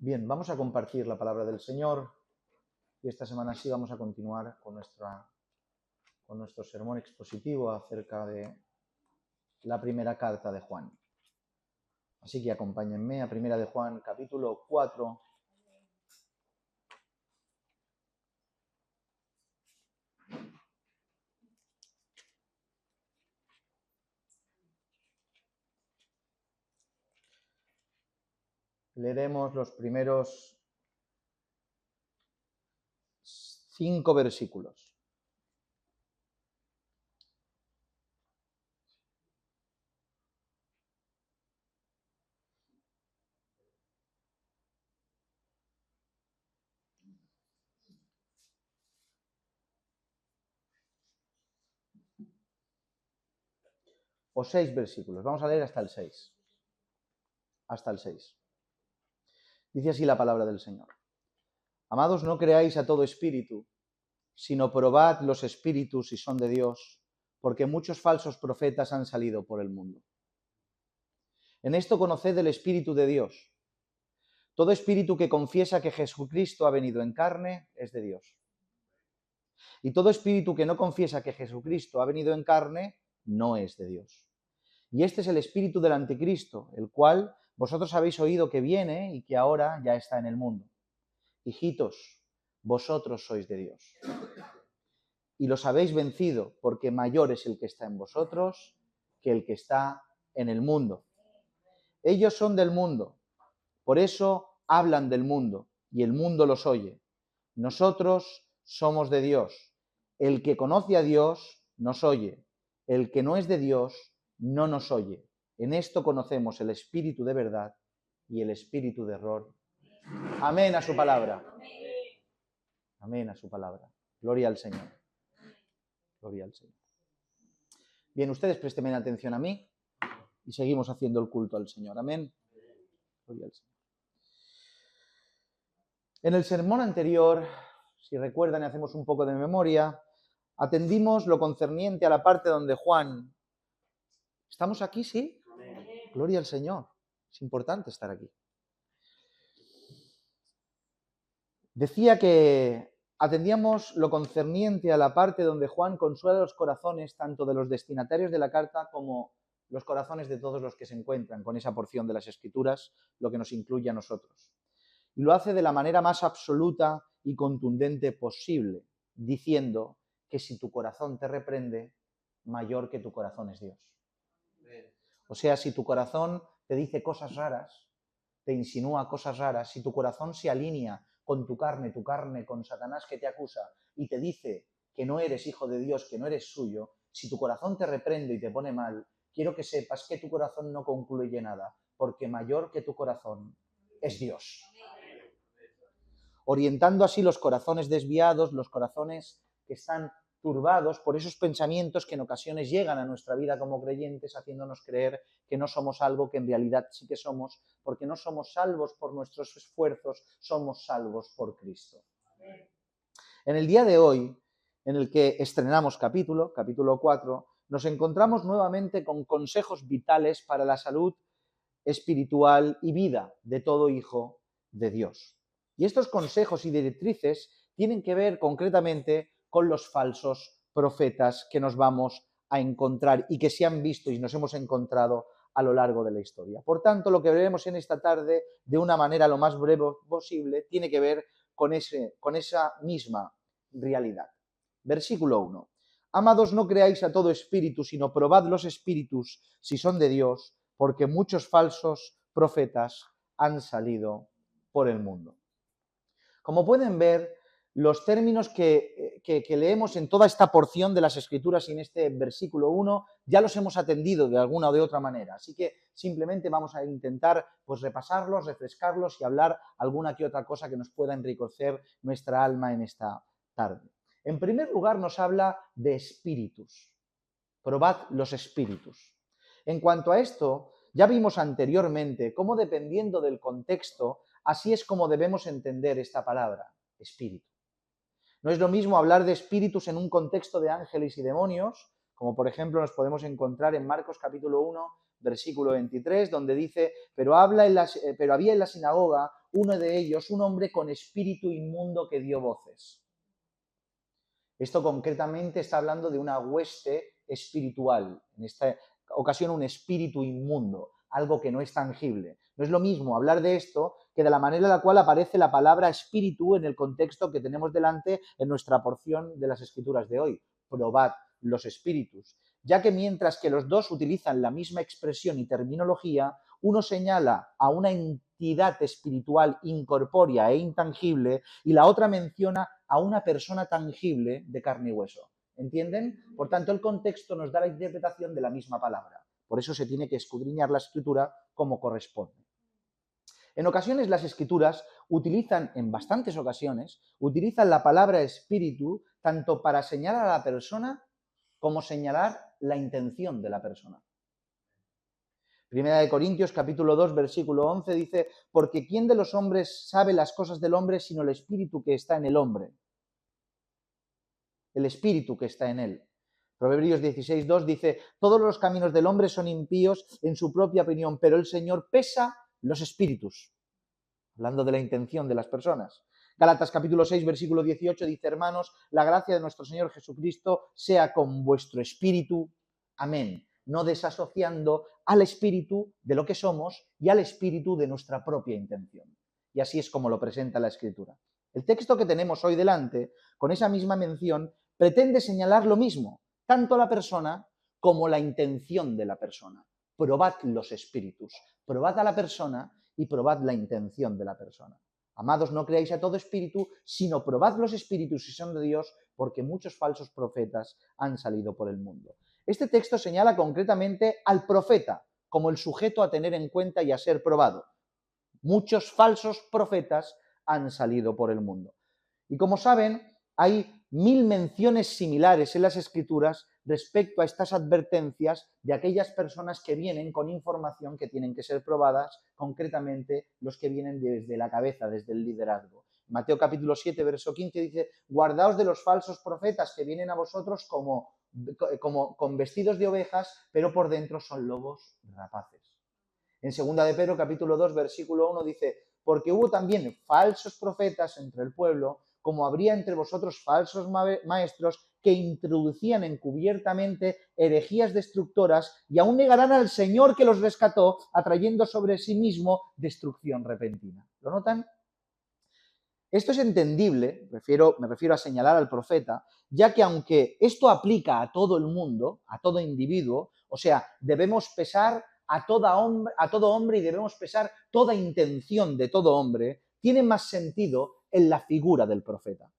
Bien, vamos a compartir la palabra del Señor y esta semana sí vamos a continuar con nuestro sermón expositivo acerca de la primera carta de Juan. Así que acompáñenme a Primera de Juan, capítulo 4. Leeremos los primeros 5 versículos. O 6 versículos. Vamos a leer hasta el 6. Hasta el 6. Dice así la palabra del Señor. Amados, no creáis a todo espíritu, sino probad los espíritus si son de Dios, porque muchos falsos profetas han salido por el mundo. En esto conoced el Espíritu de Dios. Todo espíritu que confiesa que Jesucristo ha venido en carne es de Dios. Y todo espíritu que no confiesa que Jesucristo ha venido en carne no es de Dios. Y este es el espíritu del anticristo, el cual vosotros habéis oído que viene y que ahora ya está en el mundo. Hijitos, vosotros sois de Dios. Y los habéis vencido, porque mayor es el que está en vosotros que el que está en el mundo. Ellos son del mundo, por eso hablan del mundo, y el mundo los oye. Nosotros somos de Dios. El que conoce a Dios nos oye. El que no es de Dios no nos oye. En esto conocemos el espíritu de verdad y el espíritu de error. Amén a su palabra. Amén a su palabra. Gloria al Señor. Gloria al Señor. Bien, ustedes préstenme atención a mí y seguimos haciendo el culto al Señor. Amén. Gloria al Señor. En el sermón anterior, si recuerdan y hacemos un poco de memoria, atendimos lo concerniente a la parte donde Juan... ¿Estamos aquí, sí? Gloria al Señor. Es importante estar aquí. Decía que atendíamos lo concerniente a la parte donde Juan consuela los corazones tanto de los destinatarios de la carta como los corazones de todos los que se encuentran con esa porción de las Escrituras, lo que nos incluye a nosotros. Y lo hace de la manera más absoluta y contundente posible, diciendo que si tu corazón te reprende, mayor que tu corazón es Dios. O sea, si tu corazón te dice cosas raras, te insinúa cosas raras, si tu corazón se alinea con tu carne con Satanás que te acusa y te dice que no eres hijo de Dios, que no eres suyo, si tu corazón te reprende y te pone mal, quiero que sepas que tu corazón no concluye nada, porque mayor que tu corazón es Dios. Orientando así los corazones desviados, los corazones que están turbados por esos pensamientos que en ocasiones llegan a nuestra vida como creyentes, haciéndonos creer que no somos algo que en realidad sí que somos, porque no somos salvos por nuestros esfuerzos, somos salvos por Cristo. En el día de hoy, en el que estrenamos capítulo 4, nos encontramos nuevamente con consejos vitales para la salud espiritual y vida de todo hijo de Dios. Y estos consejos y directrices tienen que ver concretamente con los falsos profetas que nos vamos a encontrar y que se han visto y nos hemos encontrado a lo largo de la historia. Por tanto, lo que veremos en esta tarde, de una manera lo más breve posible, tiene que ver con esa misma realidad. Versículo 1. Amados, no creáis a todo espíritu, sino probad los espíritus si son de Dios, porque muchos falsos profetas han salido por el mundo. Como pueden ver, los términos que leemos en toda esta porción de las Escrituras y en este versículo 1 ya los hemos atendido de alguna o de otra manera. Así que simplemente vamos a intentar repasarlos, refrescarlos y hablar alguna que otra cosa que nos pueda enriquecer nuestra alma en esta tarde. En primer lugar, nos habla de espíritus. Probad los espíritus. En cuanto a esto, ya vimos anteriormente cómo, dependiendo del contexto, así es como debemos entender esta palabra, espíritu. No es lo mismo hablar de espíritus en un contexto de ángeles y demonios, como por ejemplo nos podemos encontrar en Marcos capítulo 1, versículo 23, donde dice, pero había en la sinagoga uno de ellos, un hombre con espíritu inmundo que dio voces. Esto concretamente está hablando de una hueste espiritual, en esta ocasión un espíritu inmundo, algo que no es tangible. No es lo mismo hablar de esto que de la manera en la cual aparece la palabra espíritu en el contexto que tenemos delante en nuestra porción de las Escrituras de hoy. Probad los espíritus. Ya que mientras que los dos utilizan la misma expresión y terminología, uno señala a una entidad espiritual incorpórea e intangible y la otra menciona a una persona tangible de carne y hueso. ¿Entienden? Por tanto, el contexto nos da la interpretación de la misma palabra. Por eso se tiene que escudriñar la escritura como corresponde. En ocasiones las escrituras utilizan, en bastantes ocasiones, utilizan la palabra espíritu tanto para señalar a la persona como señalar la intención de la persona. Primera de Corintios, capítulo 2, versículo 11, dice, porque ¿quién de los hombres sabe las cosas del hombre sino el espíritu que está en el hombre? El espíritu que está en él. Proverbios 16, 2 dice, todos los caminos del hombre son impíos en su propia opinión, pero el Señor pesa los espíritus. Hablando de la intención de las personas. Gálatas capítulo 6, versículo 18 dice, hermanos, la gracia de nuestro Señor Jesucristo sea con vuestro espíritu. Amén. No desasociando al espíritu de lo que somos y al espíritu de nuestra propia intención. Y así es como lo presenta la Escritura. El texto que tenemos hoy delante, con esa misma mención, pretende señalar lo mismo, tanto la persona como la intención de la persona. Probad los espíritus, probad a la persona y probad la intención de la persona. Amados, no creáis a todo espíritu, sino probad los espíritus si son de Dios, porque muchos falsos profetas han salido por el mundo. Este texto señala concretamente al profeta como el sujeto a tener en cuenta y a ser probado. Muchos falsos profetas han salido por el mundo. Y como saben, hay 1000 menciones similares en las Escrituras respecto a estas advertencias de aquellas personas que vienen con información que tienen que ser probadas, concretamente los que vienen desde la cabeza, desde el liderazgo. Mateo capítulo 7, verso 15 dice, guardaos de los falsos profetas que vienen a vosotros como con vestidos de ovejas, pero por dentro son lobos rapaces. En 2 de Pedro capítulo 2, versículo 1 dice, porque hubo también falsos profetas entre el pueblo, como habría entre vosotros falsos maestros que introducían encubiertamente herejías destructoras y aún negarán al Señor que los rescató, atrayendo sobre sí mismo destrucción repentina. ¿Lo notan? Esto es entendible, me refiero a señalar al profeta, ya que aunque esto aplica a todo el mundo, a todo individuo, o sea, debemos pesar a todo hombre y debemos pesar toda intención de todo hombre, tiene más sentido en la figura del profeta.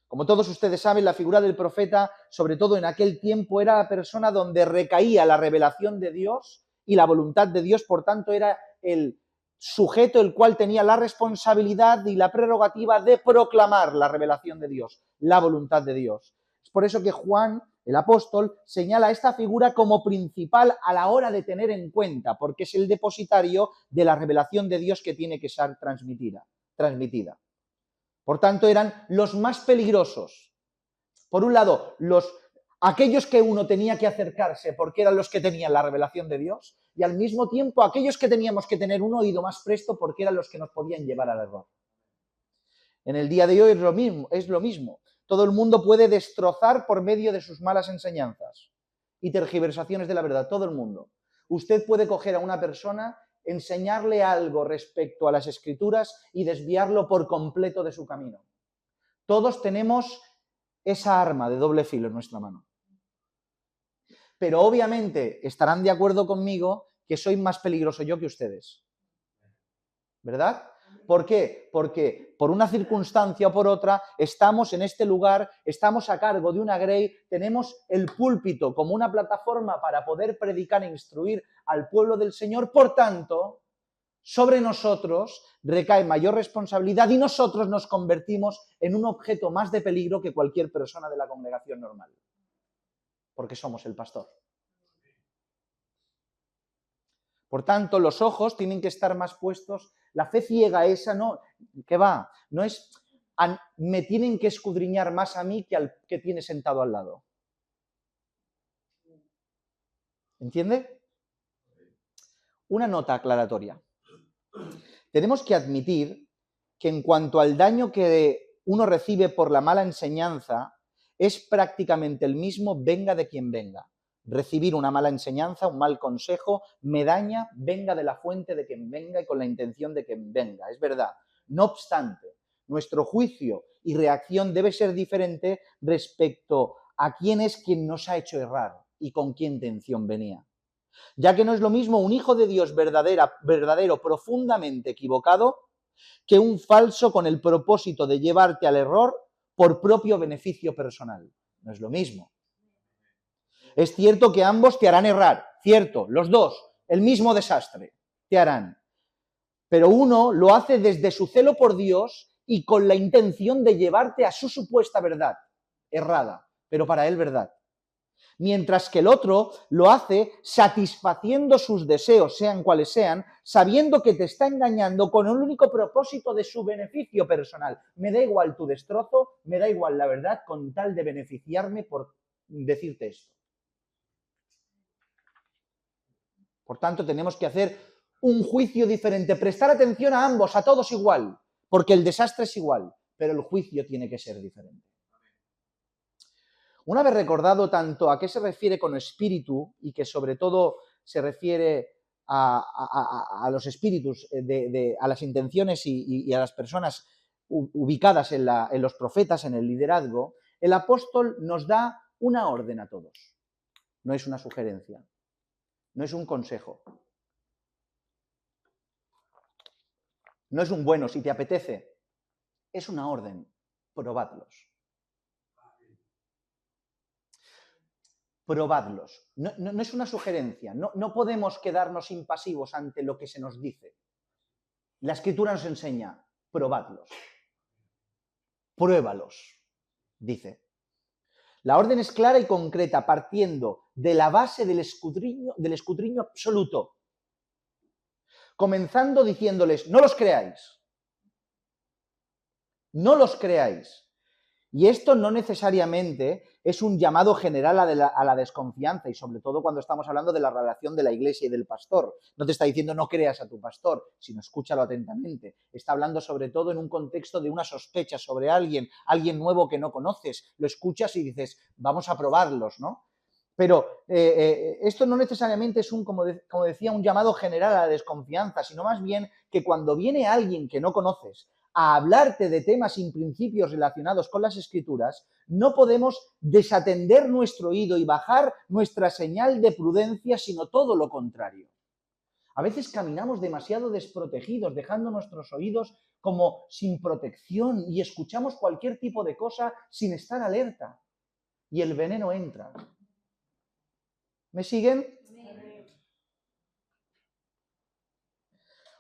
Como todos ustedes saben, la figura del profeta, sobre todo en aquel tiempo, era la persona donde recaía la revelación de Dios y la voluntad de Dios, por tanto, era el sujeto el cual tenía la responsabilidad y la prerrogativa de proclamar la revelación de Dios, la voluntad de Dios. Es por eso que Juan, el apóstol, señala a esta figura como principal a la hora de tener en cuenta, porque es el depositario de la revelación de Dios que tiene que ser transmitida. Por tanto, eran los más peligrosos. Por un lado, aquellos que uno tenía que acercarse porque eran los que tenían la revelación de Dios, y al mismo tiempo aquellos que teníamos que tener un oído más presto porque eran los que nos podían llevar al error. En el día de hoy es lo mismo. Todo el mundo puede destrozar por medio de sus malas enseñanzas y tergiversaciones de la verdad. Todo el mundo. Usted puede coger a una persona, enseñarle algo respecto a las Escrituras y desviarlo por completo de su camino. Todos tenemos esa arma de doble filo en nuestra mano. Pero obviamente estarán de acuerdo conmigo que soy más peligroso yo que ustedes. ¿Verdad? ¿Por qué? Porque por una circunstancia o por otra estamos en este lugar, estamos a cargo de una grey, tenemos el púlpito como una plataforma para poder predicar e instruir al pueblo del Señor. Por tanto, sobre nosotros recae mayor responsabilidad y nosotros nos convertimos en un objeto más de peligro que cualquier persona de la congregación normal. Porque somos el pastor. Por tanto, los ojos tienen que estar más puestos. La fe ciega esa no, ¿qué va? No es, me tienen que escudriñar más a mí que al que tiene sentado al lado. ¿Entiende? Una nota aclaratoria. tenemos que admitir que en cuanto al daño que uno recibe por la mala enseñanza, es prácticamente el mismo, venga de quien venga. Recibir una mala enseñanza, un mal consejo, me daña, venga de la fuente de quien venga y con la intención de quien venga. Es verdad. No obstante, nuestro juicio y reacción debe ser diferente respecto a quién es quien nos ha hecho errar y con qué intención venía. Ya que no es lo mismo un hijo de Dios verdadero, profundamente equivocado, que un falso con el propósito de llevarte al error por propio beneficio personal. No es lo mismo. Es cierto que ambos te harán errar, cierto, los dos, el mismo desastre te harán. Pero uno lo hace desde su celo por Dios y con la intención de llevarte a su supuesta verdad, errada, pero para él verdad. Mientras que el otro lo hace satisfaciendo sus deseos, sean cuales sean, sabiendo que te está engañando con el único propósito de su beneficio personal. Me da igual tu destrozo, me da igual la verdad con tal de beneficiarme por decirte esto. Por tanto, tenemos que hacer un juicio diferente, prestar atención a ambos, a todos igual, porque el desastre es igual, pero el juicio tiene que ser diferente. Una vez recordado tanto a qué se refiere con espíritu y que sobre todo se refiere a los espíritus, a las intenciones y a las personas ubicadas en los profetas, en el liderazgo, el apóstol nos da una orden a todos. No es una sugerencia, no es un consejo, no es un bueno si te apetece, es una orden, probadlos. Probadlos. No es una sugerencia, no podemos quedarnos impasivos ante lo que se nos dice. La Escritura nos enseña, probadlos. Pruébalos, dice. La orden es clara y concreta, partiendo de la base del escudriño absoluto. Comenzando diciéndoles, no los creáis. No los creáis. Y esto no necesariamente es un llamado general a la desconfianza, y sobre todo cuando estamos hablando de la relación de la iglesia y del pastor. No te está diciendo no creas a tu pastor, sino escúchalo atentamente. Está hablando sobre todo en un contexto de una sospecha sobre alguien nuevo que no conoces. Lo escuchas y dices, vamos a probarlos, ¿no? Pero esto no necesariamente es como decía, un llamado general a la desconfianza, sino más bien que cuando viene alguien que no conoces a hablarte de temas sin principios relacionados con las Escrituras, no podemos desatender nuestro oído y bajar nuestra señal de prudencia, sino todo lo contrario. A veces caminamos demasiado desprotegidos, dejando nuestros oídos como sin protección y escuchamos cualquier tipo de cosa sin estar alerta. Y el veneno entra. ¿Me siguen?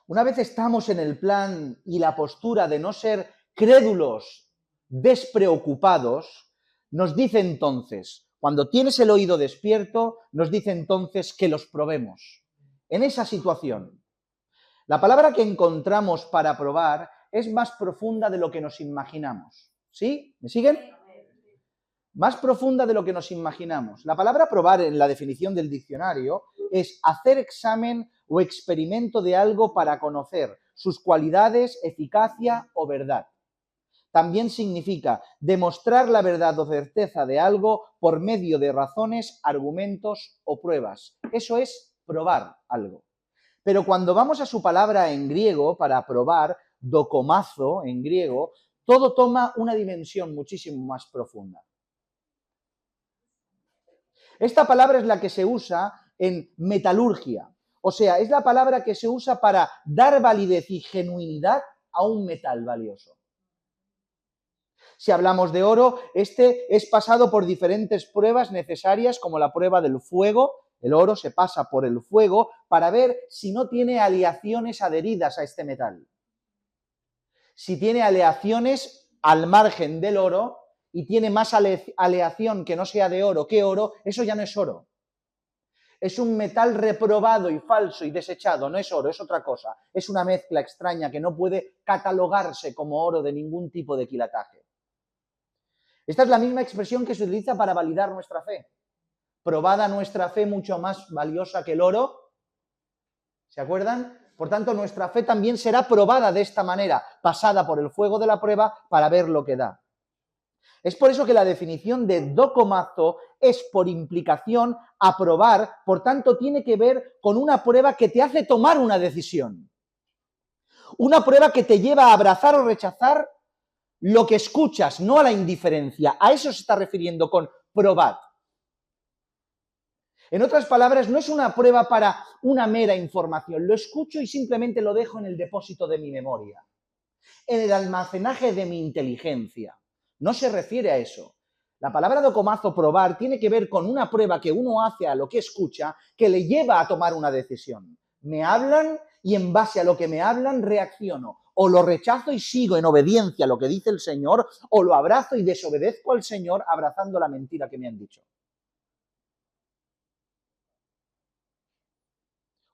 Una vez estamos en el plan y la postura de no ser crédulos, despreocupados, nos dice entonces, cuando tienes el oído despierto, nos dice entonces que los probemos. En esa situación, la palabra que encontramos para probar es más profunda de lo que nos imaginamos. ¿Sí? ¿Me siguen? Más profunda de lo que nos imaginamos. La palabra probar en la definición del diccionario es hacer examen o experimento de algo para conocer sus cualidades, eficacia o verdad. También significa demostrar la verdad o certeza de algo por medio de razones, argumentos o pruebas. Eso es probar algo. Pero cuando vamos a su palabra en griego para probar, dokomazo en griego, todo toma una dimensión muchísimo más profunda. Esta palabra es la que se usa en metalurgia, o sea, es la palabra que se usa para dar validez y genuinidad a un metal valioso. Si hablamos de oro, este es pasado por diferentes pruebas necesarias, como la prueba del fuego. El oro se pasa por el fuego para ver si no tiene aleaciones adheridas a este metal. Si tiene aleaciones al margen del oro y tiene más aleación que no sea de oro que oro, eso ya no es oro. Es un metal reprobado y falso y desechado, no es oro, es otra cosa. Es una mezcla extraña que no puede catalogarse como oro de ningún tipo de quilataje. Esta es la misma expresión que se utiliza para validar nuestra fe. Probada nuestra fe mucho más valiosa que el oro. ¿Se acuerdan? Por tanto, nuestra fe también será probada de esta manera, pasada por el fuego de la prueba para ver lo que da. Es por eso que la definición de docomazo es por implicación aprobar, por tanto tiene que ver con una prueba que te hace tomar una decisión. Una prueba que te lleva a abrazar o rechazar lo que escuchas, no a la indiferencia. A eso se está refiriendo con probad. En otras palabras, no es una prueba para una mera información. Lo escucho y simplemente lo dejo en el depósito de mi memoria, en el almacenaje de mi inteligencia. No se refiere a eso. La palabra docomazo, probar, tiene que ver con una prueba que uno hace a lo que escucha que le lleva a tomar una decisión. Me hablan y en base a lo que me hablan reacciono. O lo rechazo y sigo en obediencia a lo que dice el Señor, o lo abrazo y desobedezco al Señor abrazando la mentira que me han dicho.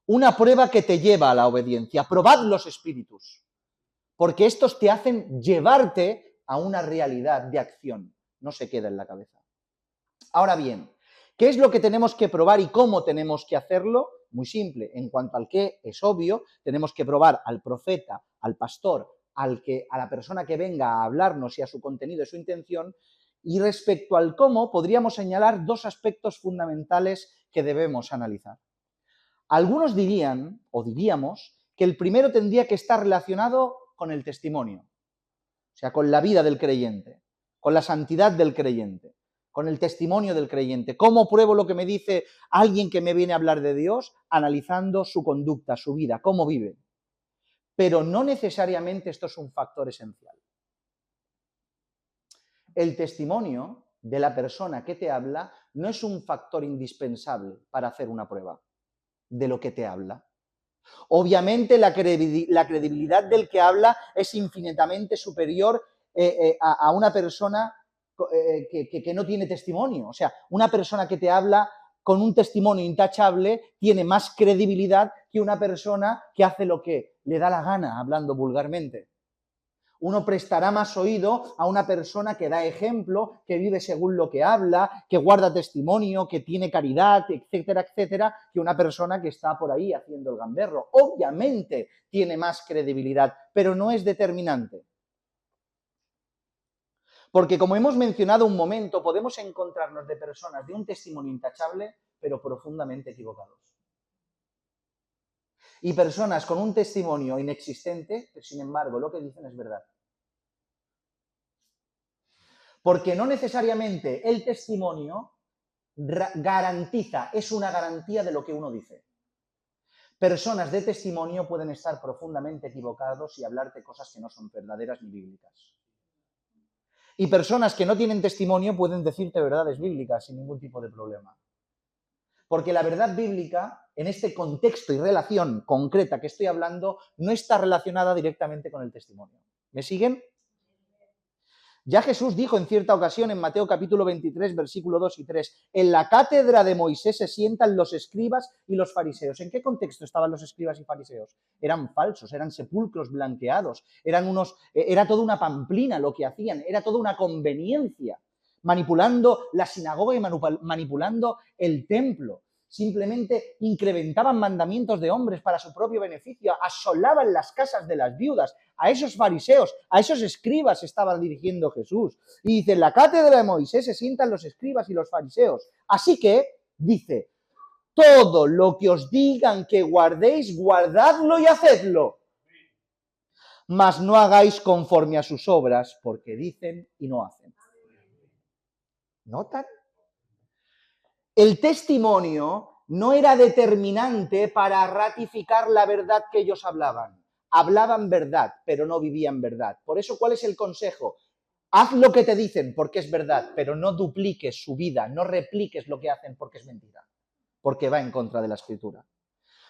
Una prueba que te lleva a la obediencia. Probad los espíritus, porque estos te hacen llevarte a una realidad de acción. No se queda en la cabeza. Ahora bien, ¿qué es lo que tenemos que probar y cómo tenemos que hacerlo? Muy simple. En cuanto al qué, es obvio. Tenemos que probar al profeta, al pastor, a la persona que venga a hablarnos y a su contenido y su intención. Y respecto al cómo, podríamos señalar dos aspectos fundamentales que debemos analizar. Algunos dirían, o diríamos, que el primero tendría que estar relacionado con el testimonio, o sea, con la vida del creyente, con la santidad del creyente, con el testimonio del creyente. ¿Cómo pruebo lo que me dice alguien que me viene a hablar de Dios? Analizando su conducta, su vida, cómo vive. Pero no necesariamente esto es un factor esencial. El testimonio de la persona que te habla no es un factor indispensable para hacer una prueba de lo que te habla. Obviamente la credibilidad del que habla es infinitamente superior a una persona que no tiene testimonio. O sea, una persona que te habla con un testimonio intachable tiene más credibilidad que una persona que hace lo que le da la gana, hablando vulgarmente. Uno prestará más oído a una persona que da ejemplo, que vive según lo que habla, que guarda testimonio, que tiene caridad, etcétera, etcétera, que una persona que está por ahí haciendo el gamberro. Obviamente tiene más credibilidad, pero no es determinante. Porque como hemos mencionado un momento, podemos encontrarnos de personas de un testimonio intachable, pero profundamente equivocados. Y personas con un testimonio inexistente, que sin embargo lo que dicen es verdad. Porque no necesariamente el testimonio garantiza, es una garantía de lo que uno dice. Personas de testimonio pueden estar profundamente equivocados y hablarte cosas que no son verdaderas ni bíblicas. Y personas que no tienen testimonio pueden decirte verdades bíblicas sin ningún tipo de problema. Porque la verdad bíblica, en este contexto y relación concreta que estoy hablando, no está relacionada directamente con el testimonio. ¿Me siguen? Ya Jesús dijo en cierta ocasión en Mateo capítulo 23, versículo 2 y 3, en la cátedra de Moisés se sientan los escribas y los fariseos. ¿En qué contexto estaban los escribas y fariseos? Eran falsos, eran sepulcros blanqueados, era toda una pamplina lo que hacían, era toda una conveniencia, manipulando la sinagoga y manipulando el templo. Simplemente incrementaban mandamientos de hombres para su propio beneficio, asolaban las casas de las viudas. A esos fariseos, a esos escribas estaba dirigiendo Jesús. Y dice, en la cátedra de Moisés se sientan los escribas y los fariseos. Así que, dice, todo lo que os digan que guardéis, guardadlo y hacedlo. Mas no hagáis conforme a sus obras, porque dicen y no hacen. ¿Notan? El testimonio no era determinante para ratificar la verdad que ellos hablaban. Hablaban verdad, pero no vivían verdad. Por eso, ¿cuál es el consejo? Haz lo que te dicen porque es verdad, pero no dupliques su vida, no repliques lo que hacen porque es mentira, porque va en contra de la Escritura.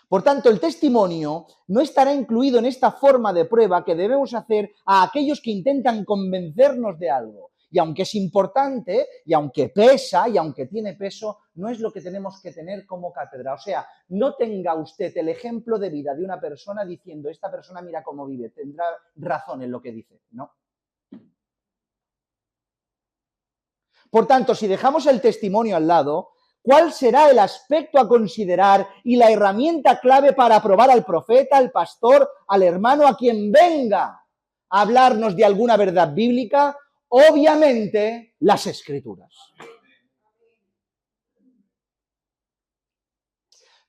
Por tanto, el testimonio no estará incluido en esta forma de prueba que debemos hacer a aquellos que intentan convencernos de algo. Y aunque es importante, y aunque pesa, y aunque tiene peso, no es lo que tenemos que tener como cátedra. O sea, no tenga usted el ejemplo de vida de una persona diciendo, esta persona mira cómo vive, tendrá razón en lo que dice. No. Por tanto, si dejamos el testimonio al lado, ¿Cuál será el aspecto a considerar y la herramienta clave para aprobar al profeta, al pastor, al hermano, a quien venga a hablarnos de alguna verdad bíblica? Obviamente, las Escrituras.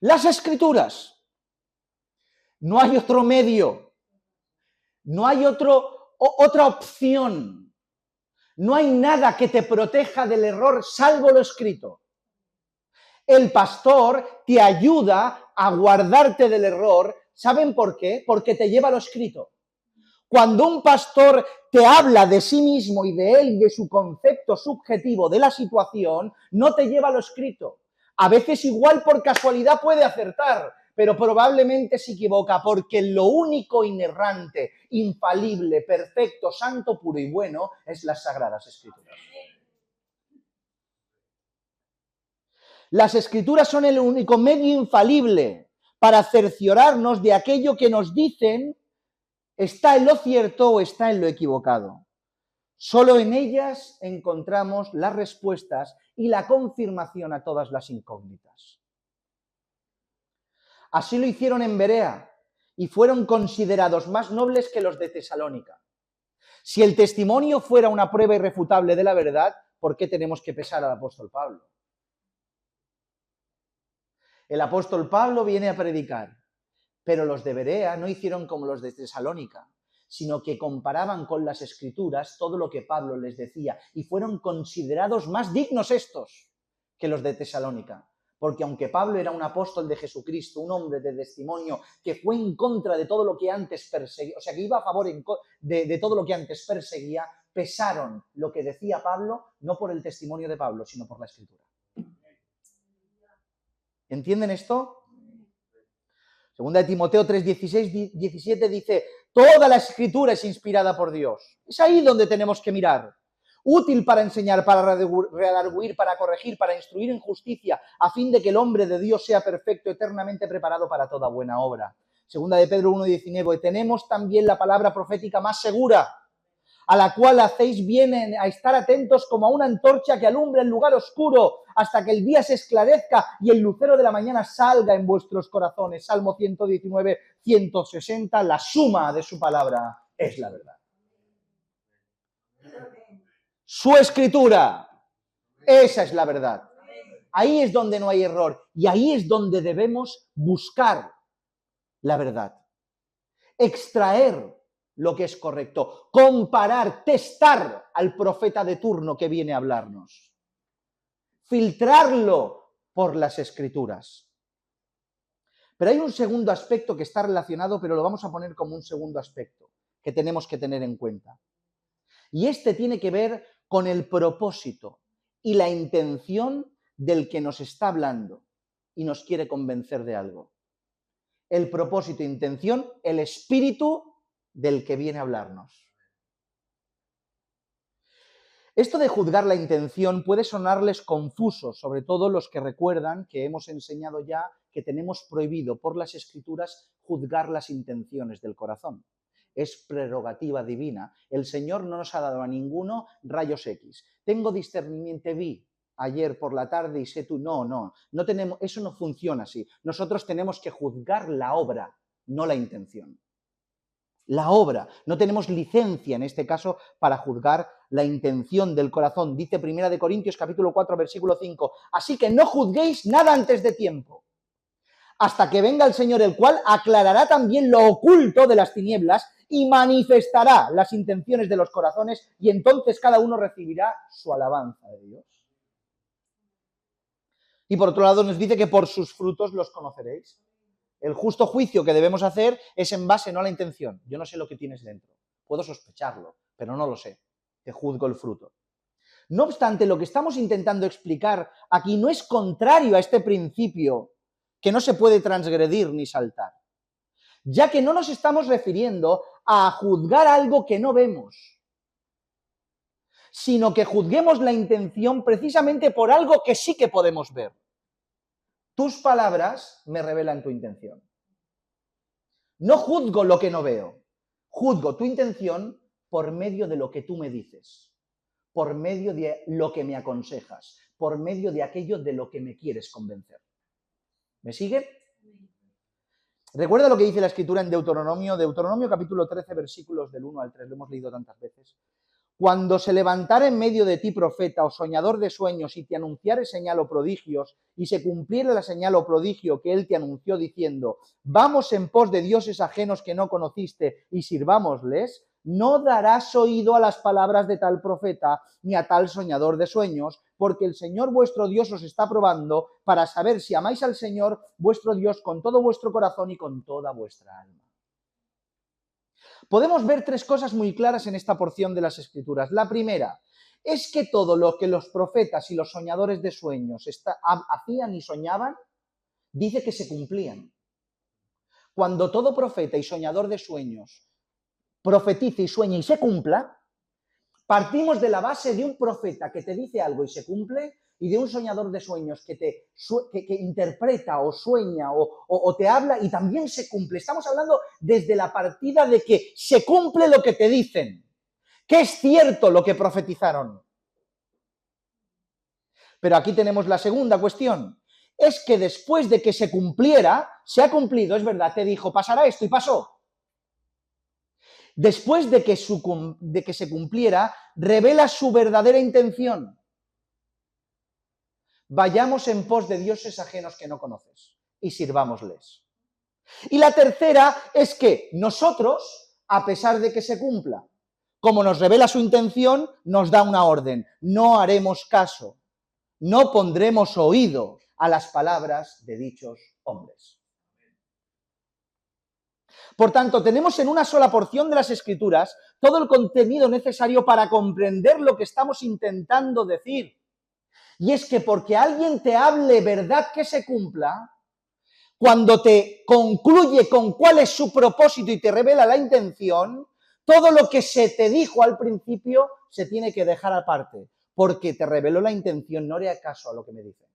Las Escrituras. No hay otro medio. No hay otra opción. No hay nada que te proteja del error salvo lo escrito. El pastor te ayuda a guardarte del error. ¿Saben por qué? Porque te lleva lo escrito. Cuando un pastor te habla de sí mismo y de él y de su concepto subjetivo de la situación, no te lleva lo escrito. A veces igual por casualidad puede acertar, pero probablemente se equivoca, porque lo único inerrante, infalible, perfecto, santo, puro y bueno es las Sagradas Escrituras. Las Escrituras son el único medio infalible para cerciorarnos de aquello que nos dicen está en lo cierto o está en lo equivocado. Solo en ellas encontramos las respuestas y la confirmación a todas las incógnitas. Así lo hicieron en Berea y fueron considerados más nobles que los de Tesalónica. Si el testimonio fuera una prueba irrefutable de la verdad, ¿por qué tenemos que pesar al apóstol Pablo? El apóstol Pablo viene a predicar, pero los de Berea no hicieron como los de Tesalónica, sino que comparaban con las Escrituras todo lo que Pablo les decía y fueron considerados más dignos estos que los de Tesalónica. Porque aunque Pablo era un apóstol de Jesucristo, un hombre de testimonio que fue en contra de todo lo que antes perseguía, o sea, que iba a favor de todo lo que antes perseguía, pesaron lo que decía Pablo no por el testimonio de Pablo, sino por la Escritura. ¿Entienden esto? Segunda de Timoteo 3, 16, 17 dice, toda la Escritura es inspirada por Dios. Es ahí donde tenemos que mirar. Útil para enseñar, para redarguir, para corregir, para instruir en justicia, a fin de que el hombre de Dios sea perfecto, eternamente preparado para toda buena obra. Segunda de Pedro 1, 19, tenemos también la palabra profética más segura, a la cual hacéis bien a estar atentos como a una antorcha que alumbra el lugar oscuro hasta que el día se esclarezca y el lucero de la mañana salga en vuestros corazones. Salmo 119, 160, la suma de su palabra es la verdad. Su Escritura, esa es la verdad. Ahí es donde no hay error y ahí es donde debemos buscar la verdad. Extraer lo que es correcto, comparar, testar al profeta de turno que viene a hablarnos, filtrarlo por las Escrituras. Pero hay un segundo aspecto que está relacionado, pero lo vamos a poner como un segundo aspecto que tenemos que tener en cuenta. Y este tiene que ver con el propósito y la intención del que nos está hablando y nos quiere convencer de algo. El propósito, intención, el espíritu del que viene a hablarnos. Esto de juzgar la intención puede sonarles confuso, sobre todo los que recuerdan que hemos enseñado ya que tenemos prohibido por las Escrituras juzgar las intenciones del corazón. Es prerrogativa divina. El Señor no nos ha dado a ninguno rayos X. Tengo discernimiento, vi ayer por la tarde y sé tú. No tenemos, eso no funciona así. Nosotros tenemos que juzgar la obra, no la intención. La obra. No tenemos licencia en este caso para juzgar la intención del corazón. Dice 1 Corintios capítulo 4 versículo 5. Así que no juzguéis nada antes de tiempo, hasta que venga el Señor, el cual aclarará también lo oculto de las tinieblas y manifestará las intenciones de los corazones, y entonces cada uno recibirá su alabanza de Dios. Y por otro lado nos dice que por sus frutos los conoceréis. El justo juicio que debemos hacer es en base no a la intención. Yo no sé lo que tienes dentro. Puedo sospecharlo, pero no lo sé. Te juzgo el fruto. No obstante, lo que estamos intentando explicar aquí no es contrario a este principio que no se puede transgredir ni saltar, ya que no nos estamos refiriendo a juzgar algo que no vemos, sino que juzguemos la intención precisamente por algo que sí que podemos ver. Tus palabras me revelan tu intención. No juzgo lo que no veo, juzgo tu intención por medio de lo que tú me dices, por medio de lo que me aconsejas, por medio de aquello de lo que me quieres convencer. ¿Me sigue? Recuerda lo que dice la Escritura en Deuteronomio capítulo 13, versículos del 1 al 3, lo hemos leído tantas veces. Cuando se levantara en medio de ti profeta o soñador de sueños y te anunciare señal o prodigios y se cumpliera la señal o prodigio que él te anunció diciendo, vamos en pos de dioses ajenos que no conociste y sirvámosles, no darás oído a las palabras de tal profeta ni a tal soñador de sueños, porque el Señor vuestro Dios os está probando para saber si amáis al Señor vuestro Dios con todo vuestro corazón y con toda vuestra alma. Podemos ver tres cosas muy claras en esta porción de las Escrituras. La primera es que todo lo que los profetas y los soñadores de sueños hacían y soñaban, dice que se cumplían. Cuando todo profeta y soñador de sueños profetice y sueña y se cumpla, partimos de la base de un profeta que te dice algo y se cumple, y de un soñador de sueños que interpreta o sueña o te habla y también se cumple. Estamos hablando desde la partida de que se cumple lo que te dicen, que es cierto lo que profetizaron. Pero aquí tenemos la segunda cuestión. Es que después de que se cumpliera, se ha cumplido, es verdad, te dijo, pasará esto y pasó. Después de que se cumpliera, revela su verdadera intención. Vayamos en pos de dioses ajenos que no conoces y sirvámosles. Y la tercera es que nosotros, a pesar de que se cumpla, como nos revela su intención, nos da una orden. No haremos caso, no pondremos oído a las palabras de dichos hombres. Por tanto, tenemos en una sola porción de las Escrituras todo el contenido necesario para comprender lo que estamos intentando decir. Y es que porque alguien te hable verdad que se cumpla, cuando te concluye con cuál es su propósito y te revela la intención, todo lo que se te dijo al principio se tiene que dejar aparte, porque te reveló la intención, no haré caso a lo que me dice.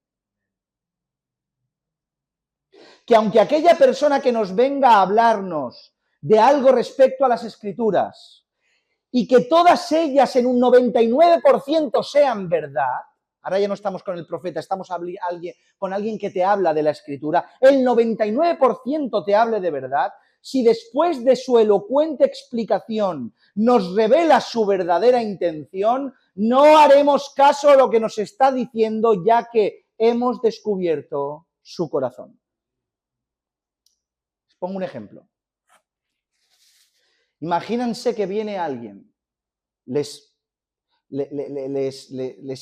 Que aunque aquella persona que nos venga a hablarnos de algo respecto a las Escrituras y que todas ellas en un 99% sean verdad, ahora ya no estamos con el profeta, estamos con alguien que te habla de la Escritura, el 99% te hable de verdad, si después de su elocuente explicación nos revela su verdadera intención, no haremos caso a lo que nos está diciendo, ya que hemos descubierto su corazón. Les pongo un ejemplo. Imagínense que viene alguien, les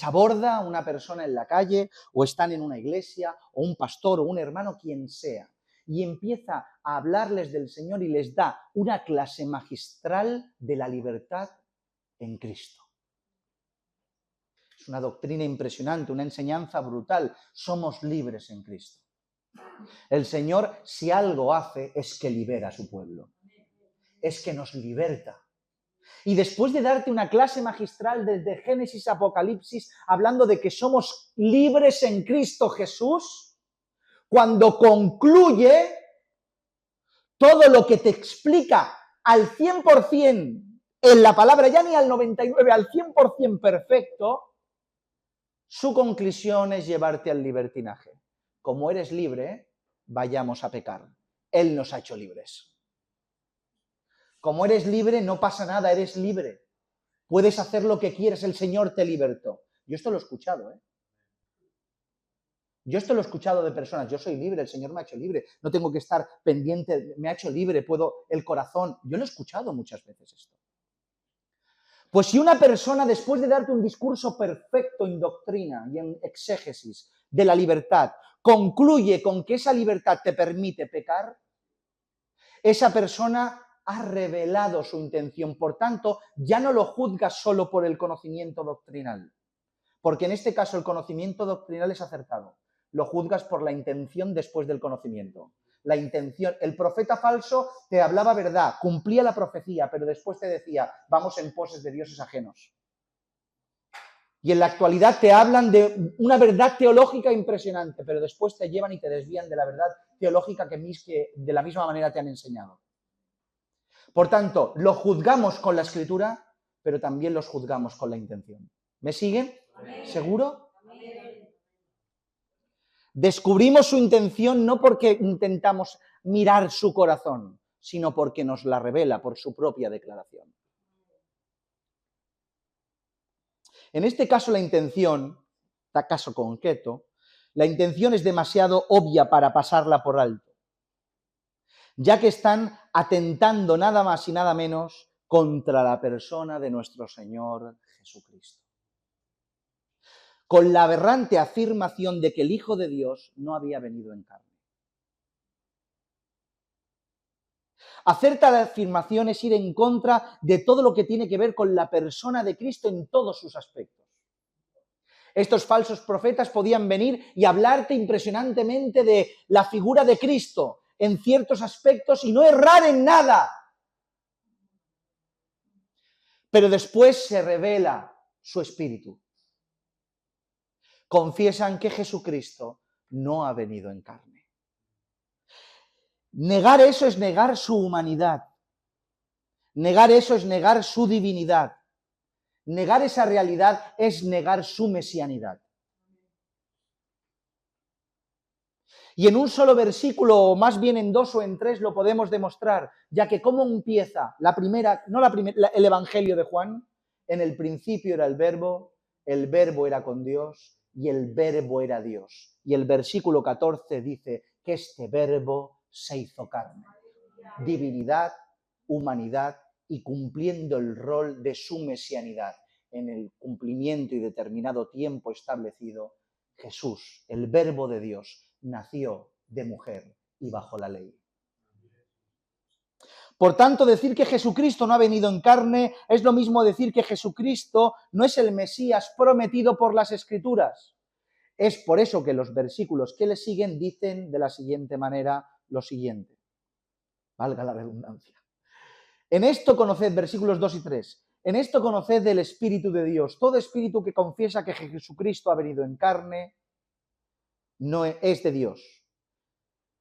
aborda una persona en la calle o están en una iglesia o un pastor o un hermano, quien sea, y empieza a hablarles del Señor y les da una clase magistral de la libertad en Cristo. Es una doctrina impresionante, una enseñanza brutal. Somos libres en Cristo. El Señor, si algo hace, es que libera a su pueblo. Es que nos liberta. Y después de darte una clase magistral desde Génesis a Apocalipsis, hablando de que somos libres en Cristo Jesús, cuando concluye todo lo que te explica al 100% en la palabra, ya ni al 99%, al 100% perfecto, su conclusión es llevarte al libertinaje. Como eres libre, vayamos a pecar. Él nos ha hecho libres. Como eres libre, no pasa nada, eres libre. Puedes hacer lo que quieres, el Señor te libertó. Yo esto lo he escuchado, ¿eh? Yo esto lo he escuchado de personas. Yo soy libre, el Señor me ha hecho libre. No tengo que estar pendiente, me ha hecho libre, puedo, el corazón. Yo lo he escuchado muchas veces esto. Pues si una persona, después de darte un discurso perfecto en doctrina y en exégesis de la libertad, concluye con que esa libertad te permite pecar, esa persona ha revelado su intención. Por tanto, ya no lo juzgas solo por el conocimiento doctrinal, porque en este caso el conocimiento doctrinal es acertado. Lo juzgas por la intención después del conocimiento. La intención, el profeta falso te hablaba verdad, cumplía la profecía, pero después te decía, vamos en poses de dioses ajenos. Y en la actualidad te hablan de una verdad teológica impresionante, pero después te llevan y te desvían de la verdad teológica que de la misma manera te han enseñado. Por tanto, lo juzgamos con la Escritura, pero también los juzgamos con la intención. ¿Me siguen? ¿Seguro? Descubrimos su intención no porque intentamos mirar su corazón, sino porque nos la revela por su propia declaración. En este caso la intención, caso concreto, la intención es demasiado obvia para pasarla por alto, ya que están atentando nada más y nada menos contra la persona de nuestro Señor Jesucristo, con la aberrante afirmación de que el Hijo de Dios no había venido en carne. Hacer tal afirmación es ir en contra de todo lo que tiene que ver con la persona de Cristo en todos sus aspectos. Estos falsos profetas podían venir y hablarte impresionantemente de la figura de Cristo en ciertos aspectos y no errar en nada. Pero después se revela su espíritu. Confiesan que Jesucristo no ha venido en carne. Negar eso es negar su humanidad. Negar eso es negar su divinidad. Negar esa realidad es negar su mesianidad. Y en un solo versículo, o más bien en dos o en tres, lo podemos demostrar, ya que cómo empieza el Evangelio de Juan, en el principio era el verbo era con Dios y el verbo era Dios. Y el versículo 14 dice que este verbo se hizo carne. Divinidad, humanidad y cumpliendo el rol de su mesianidad. En el cumplimiento y determinado tiempo establecido, Jesús, el verbo de Dios, nació de mujer y bajo la ley. Por tanto, decir que Jesucristo no ha venido en carne es lo mismo decir que Jesucristo no es el Mesías prometido por las Escrituras. Es por eso que los versículos que le siguen dicen de la siguiente manera lo siguiente. Valga la redundancia. En esto conoced, versículos 2 y 3, en esto conoced del Espíritu de Dios. Todo espíritu que confiesa que Jesucristo ha venido en carne no es de Dios.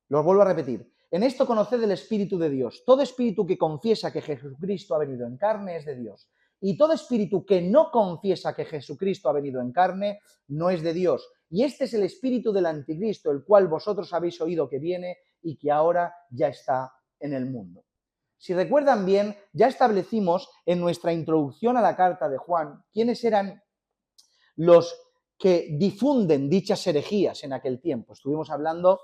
Lo vuelvo a repetir. En esto conoced el Espíritu de Dios. Todo espíritu que confiesa que Jesucristo ha venido en carne es de Dios. Y todo espíritu que no confiesa que Jesucristo ha venido en carne no es de Dios. Y este es el espíritu del anticristo, el cual vosotros habéis oído que viene y que ahora ya está en el mundo. Si recuerdan bien, ya establecimos en nuestra introducción a la carta de Juan quiénes eran los que difunden dichas herejías en aquel tiempo. Estuvimos hablando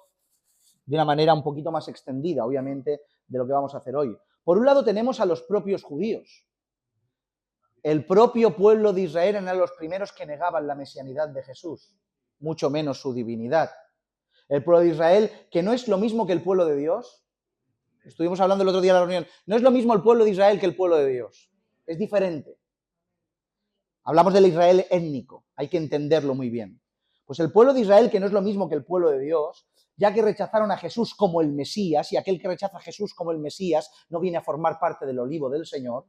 de una manera un poquito más extendida, obviamente, de lo que vamos a hacer hoy. Por un lado tenemos a los propios judíos. El propio pueblo de Israel eran los primeros que negaban la mesianidad de Jesús, mucho menos su divinidad. El pueblo de Israel, que no es lo mismo que el pueblo de Dios. Estuvimos hablando el otro día en la reunión. No es lo mismo el pueblo de Israel que el pueblo de Dios. Es diferente. Hablamos del Israel étnico. Hay que entenderlo muy bien. Pues el pueblo de Israel, que no es lo mismo que el pueblo de Dios, ya que rechazaron a Jesús como el Mesías, y aquel que rechaza a Jesús como el Mesías no viene a formar parte del olivo del Señor,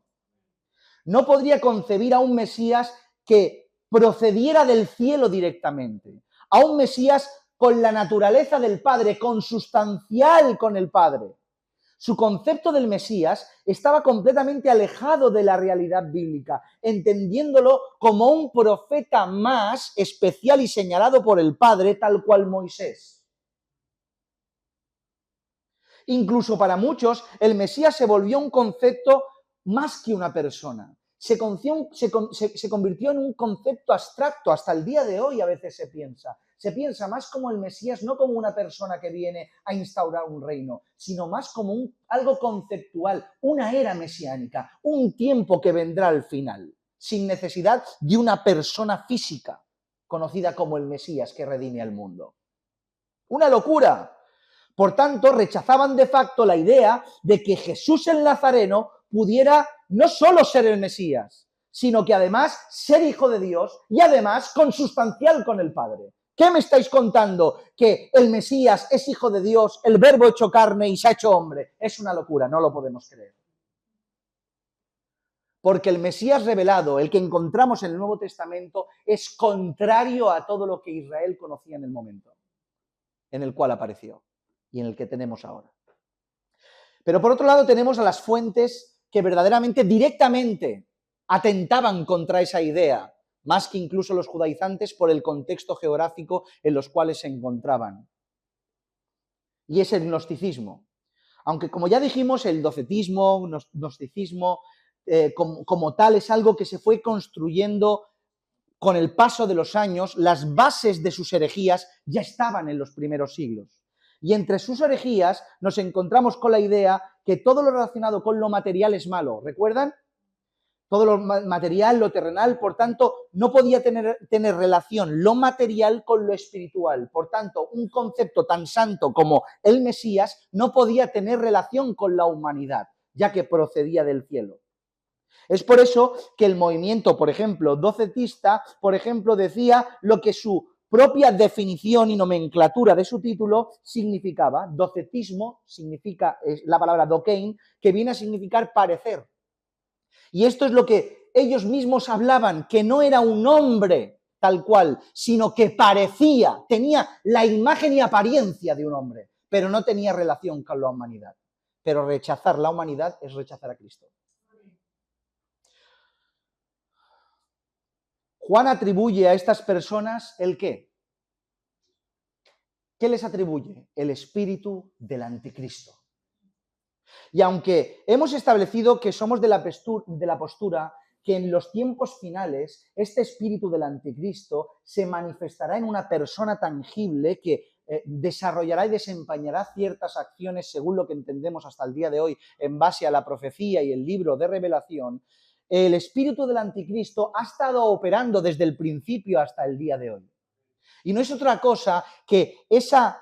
no podría concebir a un Mesías que procediera del cielo directamente, a un Mesías con la naturaleza del Padre, consustancial con el Padre. Su concepto del Mesías estaba completamente alejado de la realidad bíblica, entendiéndolo como un profeta más especial y señalado por el Padre, tal cual Moisés. Incluso para muchos, el Mesías se volvió un concepto más que una persona. Se convirtió en un concepto abstracto. Hasta el día de hoy a veces se piensa. Se piensa más como el Mesías, no como una persona que viene a instaurar un reino, sino más como algo conceptual, una era mesiánica, un tiempo que vendrá al final, sin necesidad de una persona física, conocida como el Mesías que redime al mundo. ¡Una locura! Por tanto, rechazaban de facto la idea de que Jesús el Nazareno pudiera no solo ser el Mesías, sino que además ser hijo de Dios y además consustancial con el Padre. ¿Qué me estáis contando? ¿Que el Mesías es hijo de Dios, el verbo hecho carne y se ha hecho hombre? Es una locura, no lo podemos creer. Porque el Mesías revelado, el que encontramos en el Nuevo Testamento, es contrario a todo lo que Israel conocía en el momento en el cual apareció y en el que tenemos ahora. Pero por otro lado tenemos a las fuentes que verdaderamente, directamente, atentaban contra esa idea más que incluso los judaizantes por el contexto geográfico en los cuales se encontraban. Y es el gnosticismo. Aunque, como ya dijimos, el docetismo, gnosticismo, como tal, es algo que se fue construyendo con el paso de los años. Las bases de sus herejías ya estaban en los primeros siglos. Y entre sus herejías nos encontramos con la idea que todo lo relacionado con lo material es malo. ¿Recuerdan? Todo lo material, lo terrenal, por tanto, no podía tener relación lo material con lo espiritual. Por tanto, un concepto tan santo como el Mesías no podía tener relación con la humanidad, ya que procedía del cielo. Es por eso que el movimiento, por ejemplo, docetista, por ejemplo, decía lo que su propia definición y nomenclatura de su título significaba. Docetismo significa, es la palabra dokein, que viene a significar parecer. Y esto es lo que ellos mismos hablaban, que no era un hombre tal cual, sino que parecía, tenía la imagen y apariencia de un hombre, pero no tenía relación con la humanidad. Pero rechazar la humanidad es rechazar a Cristo. Juan atribuye a estas personas ¿el qué? ¿Qué les atribuye? El espíritu del anticristo. Y aunque hemos establecido que somos de la postura que en los tiempos finales este espíritu del anticristo se manifestará en una persona tangible que desarrollará y desempeñará ciertas acciones según lo que entendemos hasta el día de hoy en base a la profecía y el libro de Revelación, el espíritu del anticristo ha estado operando desde el principio hasta el día de hoy. Y no es otra cosa que esa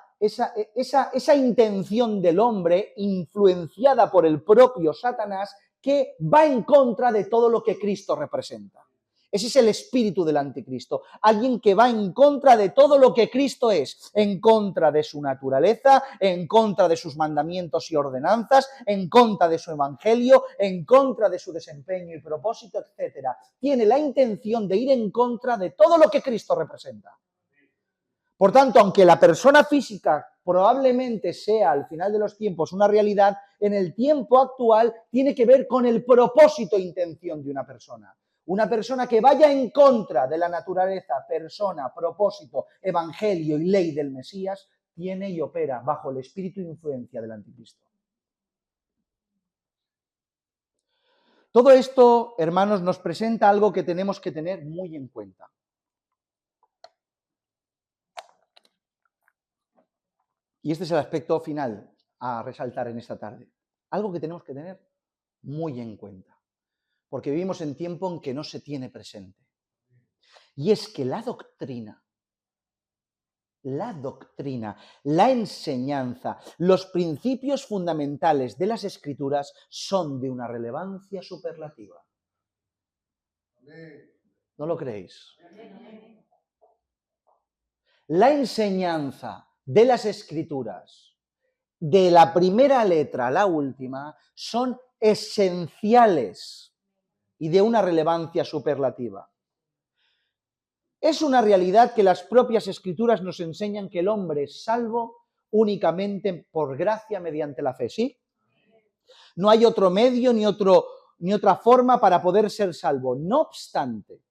intención del hombre influenciada por el propio Satanás que va en contra de todo lo que Cristo representa. Ese es el espíritu del anticristo, alguien que va en contra de todo lo que Cristo es, en contra de su naturaleza, en contra de sus mandamientos y ordenanzas, en contra de su evangelio, en contra de su desempeño y propósito, etc. Tiene la intención de ir en contra de todo lo que Cristo representa. Por tanto, aunque la persona física probablemente sea al final de los tiempos una realidad, en el tiempo actual tiene que ver con el propósito e intención de una persona. Una persona que vaya en contra de la naturaleza, persona, propósito, evangelio y ley del Mesías, tiene y opera bajo el espíritu e influencia del anticristo. Todo esto, hermanos, nos presenta algo que tenemos que tener muy en cuenta. Y este es el aspecto final a resaltar en esta tarde. Algo que tenemos que tener muy en cuenta. Porque vivimos en tiempo en que no se tiene presente. Y es que la doctrina, la enseñanza, los principios fundamentales de las Escrituras son de una relevancia superlativa. ¿No lo creéis? La enseñanza de las Escrituras, de la primera letra a la última, son esenciales y de una relevancia superlativa. Es una realidad que las propias Escrituras nos enseñan que el hombre es salvo únicamente por gracia mediante la fe, ¿sí? No hay otro medio ni otra forma para poder ser salvo. No obstante,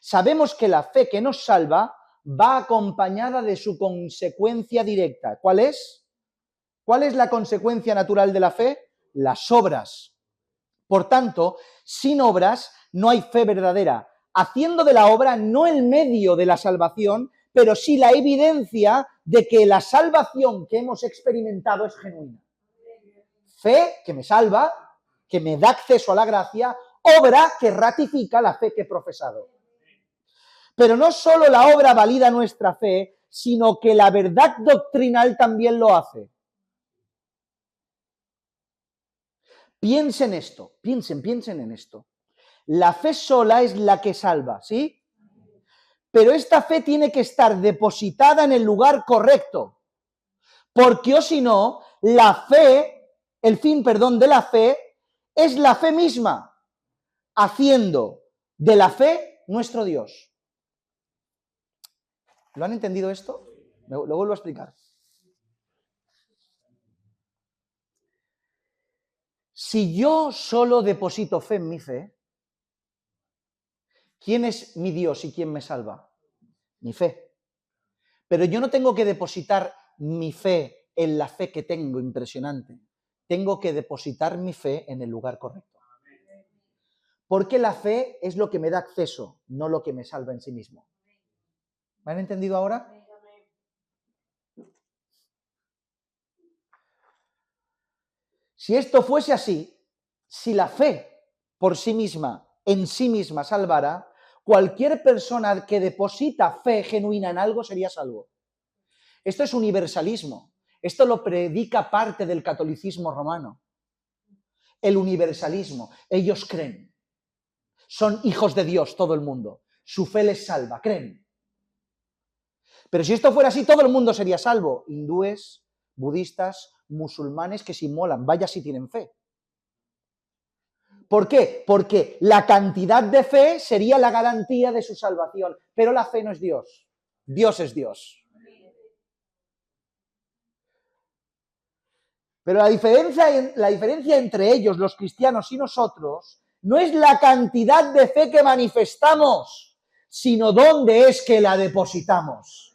sabemos que la fe que nos salva va acompañada de su consecuencia directa. ¿Cuál es? ¿Cuál es la consecuencia natural de la fe? Las obras. Por tanto, sin obras no hay fe verdadera. Haciendo de la obra no el medio de la salvación, pero sí la evidencia de que la salvación que hemos experimentado es genuina. Fe que me salva, que me da acceso a la gracia, obra que ratifica la fe que he profesado. Pero no solo la obra valida nuestra fe, sino que la verdad doctrinal también lo hace. Piensen esto, piensen en esto. La fe sola es la que salva, ¿sí? Pero esta fe tiene que estar depositada en el lugar correcto. Porque o si no, la fe, el fin de la fe, es la fe misma, haciendo de la fe nuestro Dios. ¿Lo han entendido esto? Lo vuelvo a explicar. Si yo solo deposito fe en mi fe, ¿Quién es mi Dios y quién me salva? Mi fe. Pero yo no tengo que depositar mi fe en la fe que tengo, impresionante. Tengo que depositar mi fe en el lugar correcto. Porque la fe es lo que me da acceso, no lo que me salva en sí mismo. ¿Me han entendido ahora? Si esto fuese así, si la fe por sí misma, en sí misma salvara, cualquier persona que deposita fe genuina en algo sería salvo. Esto es universalismo. Esto lo predica parte del catolicismo romano. El universalismo. Ellos creen. Son hijos de Dios todo el mundo. Su fe les salva, creen. Pero si esto fuera así, todo el mundo sería salvo. Hindúes, budistas, musulmanes que se inmolan. Vaya si tienen fe. ¿Por qué? Porque la cantidad de fe sería la garantía de su salvación. Pero la fe no es Dios. Dios es Dios. Pero la diferencia entre ellos, los cristianos y nosotros, no es la cantidad de fe que manifestamos, sino dónde es que la depositamos.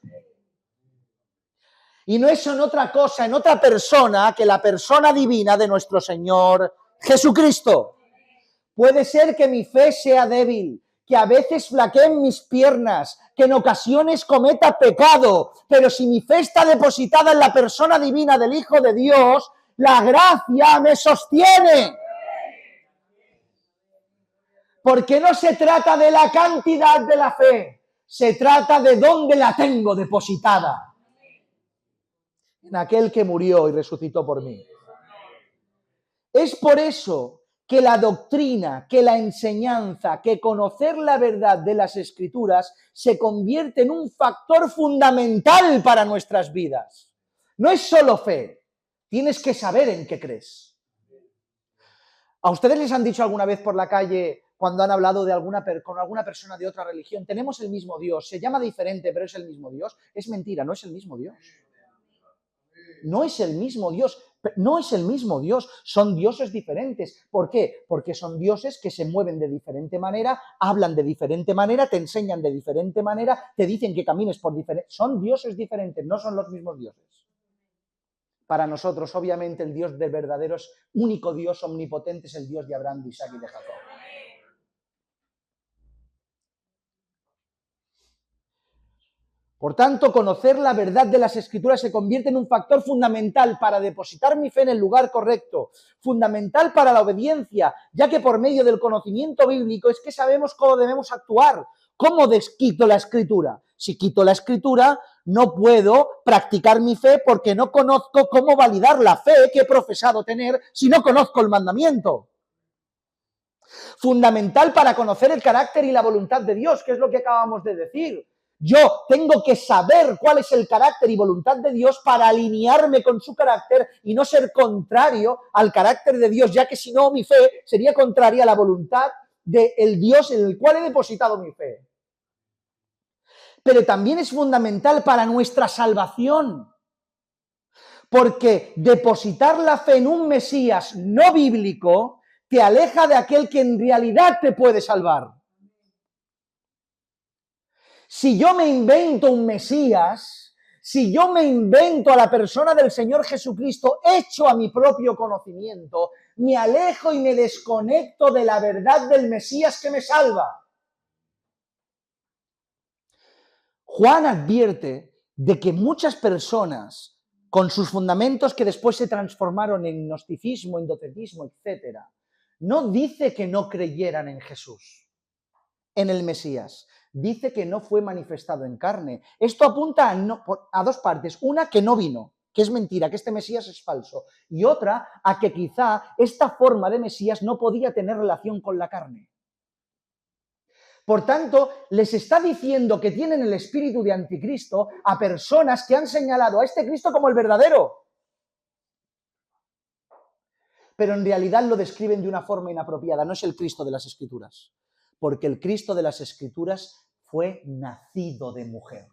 Y no es en otra cosa, en otra persona que la persona divina de nuestro Señor Jesucristo. Puede ser que mi fe sea débil, que a veces flaqueen mis piernas, que en ocasiones cometa pecado, pero si mi fe está depositada en la persona divina del Hijo de Dios, la gracia me sostiene. Porque no se trata de la cantidad de la fe, se trata de dónde la tengo depositada. En aquel que murió y resucitó por mí. Es por eso que la doctrina, que la enseñanza, que conocer la verdad de las Escrituras se convierte en un factor fundamental para nuestras vidas. No es solo fe, tienes que saber en qué crees. ¿A ustedes les han dicho alguna vez por la calle, cuando han hablado con alguna persona de otra religión, tenemos el mismo Dios, se llama diferente, pero es el mismo Dios? Es mentira, no es el mismo Dios. No es el mismo Dios, no es el mismo Dios, son dioses diferentes. ¿Por qué? Porque son dioses que se mueven de diferente manera, hablan de diferente manera, te enseñan de diferente manera, te dicen que camines por diferente... Son dioses diferentes, no son los mismos dioses. Para nosotros, obviamente, el Dios del verdadero es único Dios omnipotente, es el Dios de Abraham, de Isaac y de Jacob. Por tanto, conocer la verdad de las Escrituras se convierte en un factor fundamental para depositar mi fe en el lugar correcto, fundamental para la obediencia, ya que por medio del conocimiento bíblico es que sabemos cómo debemos actuar. ¿Cómo quito la Escritura? Si quito la Escritura, no puedo practicar mi fe porque no conozco cómo validar la fe que he profesado tener si no conozco el mandamiento. Fundamental para conocer el carácter y la voluntad de Dios, que es lo que acabamos de decir. Yo tengo que saber cuál es el carácter y voluntad de Dios para alinearme con su carácter y no ser contrario al carácter de Dios, ya que si no, mi fe sería contraria a la voluntad del Dios en el cual he depositado mi fe. Pero también es fundamental para nuestra salvación, porque depositar la fe en un Mesías no bíblico te aleja de aquel que en realidad te puede salvar. Si yo me invento un Mesías, si yo me invento a la persona del Señor Jesucristo hecho a mi propio conocimiento, me alejo y me desconecto de la verdad del Mesías que me salva. Juan advierte de que muchas personas, con sus fundamentos que después se transformaron en gnosticismo, endocetismo, etc., no dice que no creyeran en Jesús, en el Mesías. Dice que no fue manifestado en carne. Esto apunta a dos partes. Una, que no vino, que es mentira, que este Mesías es falso. Y otra, a que quizá esta forma de Mesías no podía tener relación con la carne. Por tanto, les está diciendo que tienen el espíritu de anticristo a personas que han señalado a este Cristo como el verdadero. Pero en realidad lo describen de una forma inapropiada. No es el Cristo de las Escrituras. Porque el Cristo de las Escrituras fue nacido de mujer.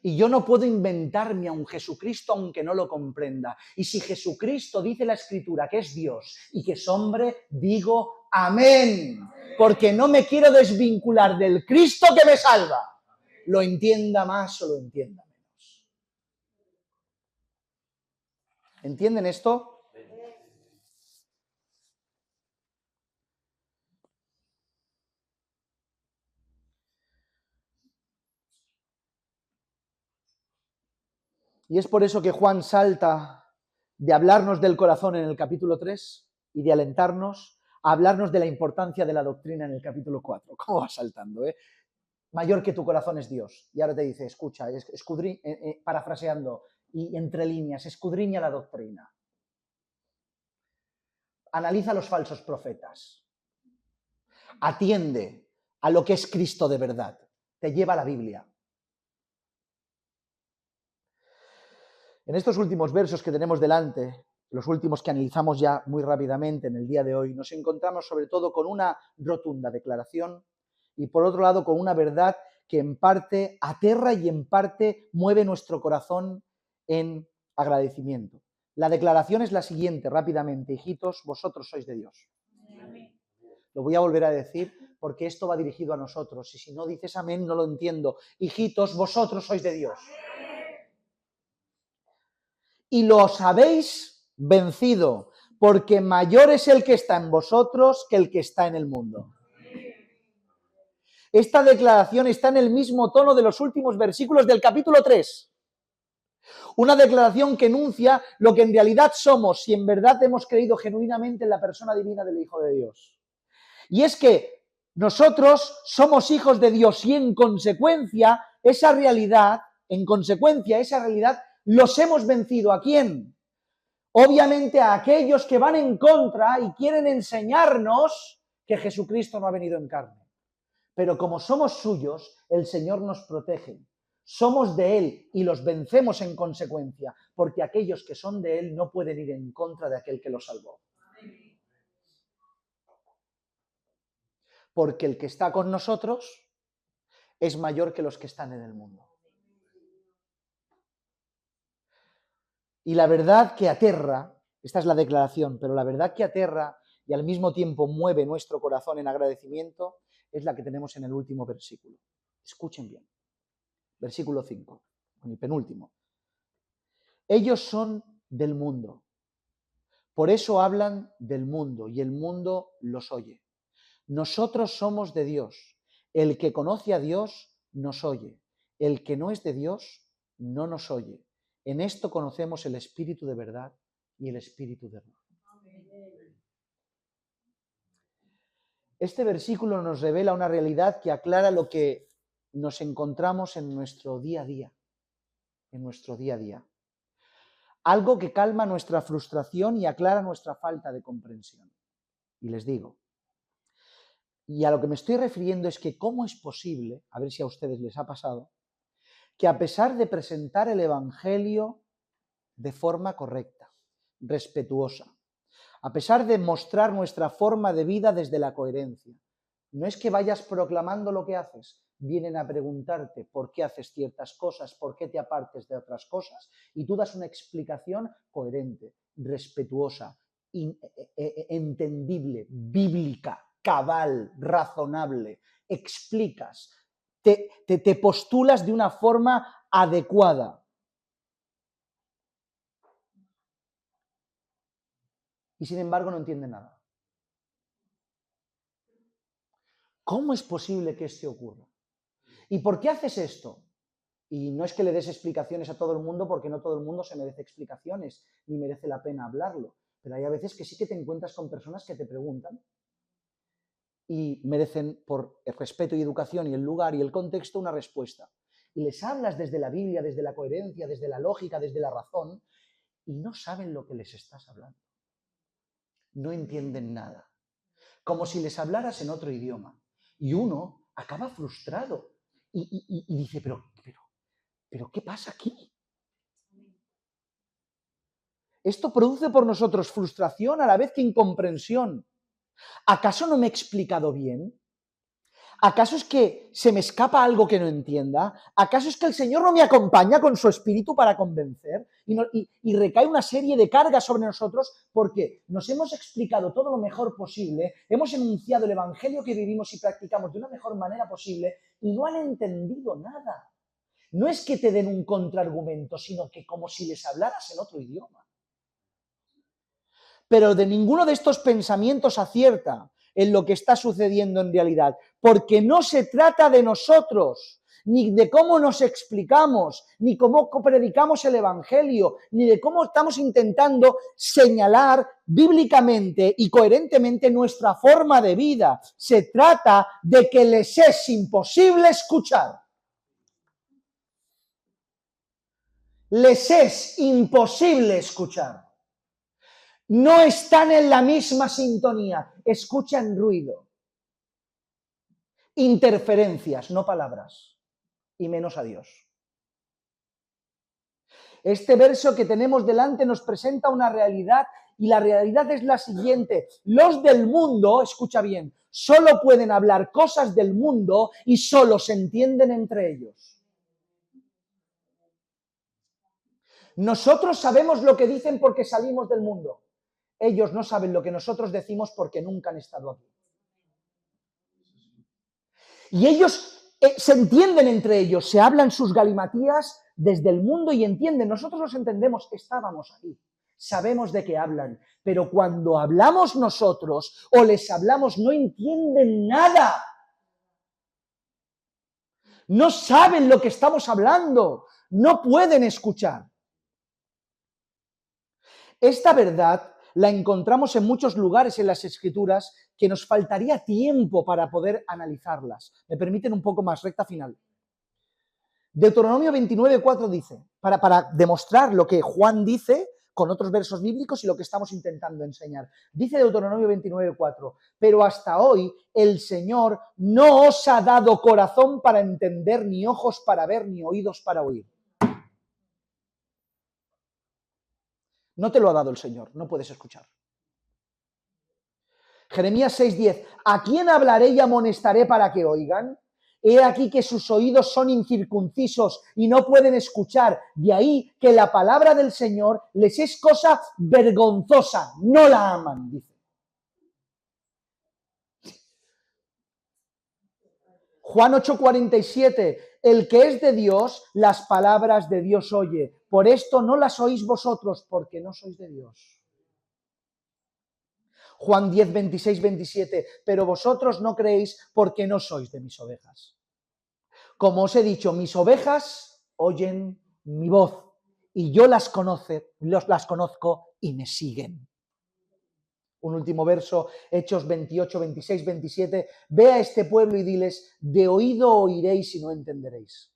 Y yo no puedo inventarme a un Jesucristo aunque no lo comprenda. Y si Jesucristo dice la Escritura que es Dios y que es hombre, digo Amén. Porque no me quiero desvincular del Cristo que me salva. Lo entienda más o lo entienda menos. ¿Entienden esto? Y es por eso que Juan salta de hablarnos del corazón en el capítulo 3 y de alentarnos a hablarnos de la importancia de la doctrina en el capítulo 4. ¿Cómo va saltando, eh? Mayor que tu corazón es Dios. Y ahora te dice, escucha, parafraseando y entre líneas, escudriña la doctrina. Analiza los falsos profetas. Atiende a lo que es Cristo de verdad. Te lleva a la Biblia. En estos últimos versos que tenemos delante, los últimos que analizamos ya muy rápidamente en el día de hoy, nos encontramos sobre todo con una rotunda declaración y por otro lado con una verdad que en parte aterra y en parte mueve nuestro corazón en agradecimiento. La declaración es la siguiente, rápidamente: hijitos, vosotros sois de Dios. Amén. Lo voy a volver a decir porque esto va dirigido a nosotros y si no dices amén no lo entiendo. Hijitos, vosotros sois de Dios. Y los habéis vencido, porque mayor es el que está en vosotros que el que está en el mundo. Esta declaración está en el mismo tono de los últimos versículos del capítulo 3. Una declaración que enuncia lo que en realidad somos si en verdad hemos creído genuinamente en la persona divina del Hijo de Dios. Y es que nosotros somos hijos de Dios y en consecuencia esa realidad los hemos vencido. ¿A quién? Obviamente a aquellos que van en contra y quieren enseñarnos que Jesucristo no ha venido en carne. Pero como somos suyos, el Señor nos protege. Somos de Él y los vencemos en consecuencia, porque aquellos que son de Él no pueden ir en contra de aquel que los salvó. Porque el que está con nosotros es mayor que los que están en el mundo. Y la verdad que aterra, esta es la declaración, pero la verdad que aterra y al mismo tiempo mueve nuestro corazón en agradecimiento es la que tenemos en el último versículo. Escuchen bien. Versículo 5, el penúltimo. Ellos son del mundo. Por eso hablan del mundo y el mundo los oye. Nosotros somos de Dios. El que conoce a Dios nos oye. El que no es de Dios no nos oye. En esto conocemos el espíritu de verdad y el espíritu de error. Este versículo nos revela una realidad que aclara lo que nos encontramos en nuestro día a día. En nuestro día a día. Algo que calma nuestra frustración y aclara nuestra falta de comprensión. Y les digo, y a lo que me estoy refiriendo es que cómo es posible, a ver si a ustedes les ha pasado, que a pesar de presentar el Evangelio de forma correcta, respetuosa, a pesar de mostrar nuestra forma de vida desde la coherencia, no es que vayas proclamando lo que haces, vienen a preguntarte por qué haces ciertas cosas, por qué te apartes de otras cosas, y tú das una explicación coherente, respetuosa, entendible, bíblica, cabal, razonable, explicas, te postulas de una forma adecuada. Y sin embargo no entienden nada. ¿Cómo es posible que esto ocurra? ¿Y por qué haces esto? Y no es que le des explicaciones a todo el mundo, porque no todo el mundo se merece explicaciones, ni merece la pena hablarlo. Pero hay a veces que sí que te encuentras con personas que te preguntan y merecen, por el respeto y educación y el lugar y el contexto, una respuesta. Y les hablas desde la Biblia, desde la coherencia, desde la lógica, desde la razón, y no saben lo que les estás hablando. No entienden nada. Como si les hablaras en otro idioma. Y uno acaba frustrado y dice, pero ¿qué pasa aquí? Esto produce por nosotros frustración a la vez que incomprensión. ¿Acaso no me he explicado bien? ¿Acaso es que se me escapa algo que no entienda? ¿Acaso es que el Señor no me acompaña con su espíritu para convencer? Y recae una serie de cargas sobre nosotros porque nos hemos explicado todo lo mejor posible, hemos enunciado el evangelio que vivimos y practicamos de una mejor manera posible y no han entendido nada. No es que te den un contraargumento, sino que como si les hablaras en otro idioma. Pero de ninguno de estos pensamientos acierta en lo que está sucediendo en realidad, porque no se trata de nosotros, ni de cómo nos explicamos, ni cómo predicamos el evangelio, ni de cómo estamos intentando señalar bíblicamente y coherentemente nuestra forma de vida. Se trata de que les es imposible escuchar. Les es imposible escuchar. No están en la misma sintonía, escuchan ruido, interferencias, no palabras, y menos a Dios. Este verso que tenemos delante nos presenta una realidad y la realidad es la siguiente. Los del mundo, escucha bien, solo pueden hablar cosas del mundo y solo se entienden entre ellos. Nosotros sabemos lo que dicen porque salimos del mundo. Ellos no saben lo que nosotros decimos porque nunca han estado aquí. Y ellos se entienden entre ellos, se hablan sus galimatías desde el mundo y entienden. Nosotros los entendemos, estábamos ahí, sabemos de qué hablan. Pero cuando hablamos nosotros o les hablamos, no entienden nada. No saben lo que estamos hablando, no pueden escuchar. Esta verdad la encontramos en muchos lugares en las Escrituras que nos faltaría tiempo para poder analizarlas. Me permiten un poco más, recta final. Deuteronomio 29:4 dice, para demostrar lo que Juan dice con otros versos bíblicos y lo que estamos intentando enseñar. Dice Deuteronomio 29:4, pero hasta hoy el Señor no os ha dado corazón para entender, ni ojos para ver, ni oídos para oír. No te lo ha dado el Señor, no puedes escuchar. Jeremías 6:10, ¿a quién hablaré y amonestaré para que oigan? He aquí que sus oídos son incircuncisos y no pueden escuchar. De ahí que la palabra del Señor les es cosa vergonzosa, no la aman, dice. Juan 8:47, el que es de Dios, las palabras de Dios oye. Por esto no las oís vosotros, porque no sois de Dios. Juan 10:26-27, pero vosotros no creéis porque no sois de mis ovejas. Como os he dicho, mis ovejas oyen mi voz y yo las conozco y me siguen. Un último verso, Hechos 28-26-27, ve a este pueblo y diles, de oído oiréis y no entenderéis.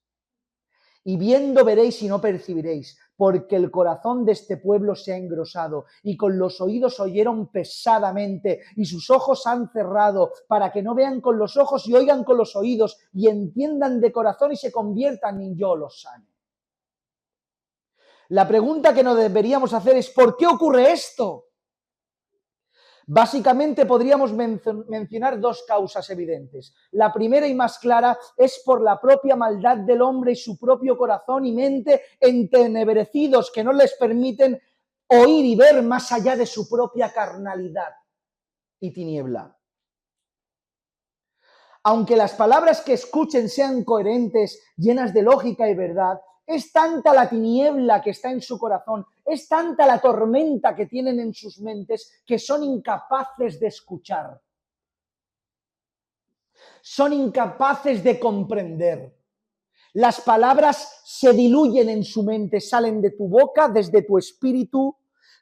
Y viendo veréis y no percibiréis, porque el corazón de este pueblo se ha engrosado y con los oídos oyeron pesadamente y sus ojos han cerrado para que no vean con los ojos y oigan con los oídos y entiendan de corazón y se conviertan y yo los sane. La pregunta que nos deberíamos hacer es ¿por qué ocurre esto? Básicamente podríamos mencionar dos causas evidentes. La primera y más clara es por la propia maldad del hombre y su propio corazón y mente entenebrecidos que no les permiten oír y ver más allá de su propia carnalidad y tiniebla. Aunque las palabras que escuchen sean coherentes, llenas de lógica y verdad, es tanta la tiniebla que está en su corazón, es tanta la tormenta que tienen en sus mentes que son incapaces de escuchar. Son incapaces de comprender. Las palabras se diluyen en su mente, salen de tu boca, desde tu espíritu,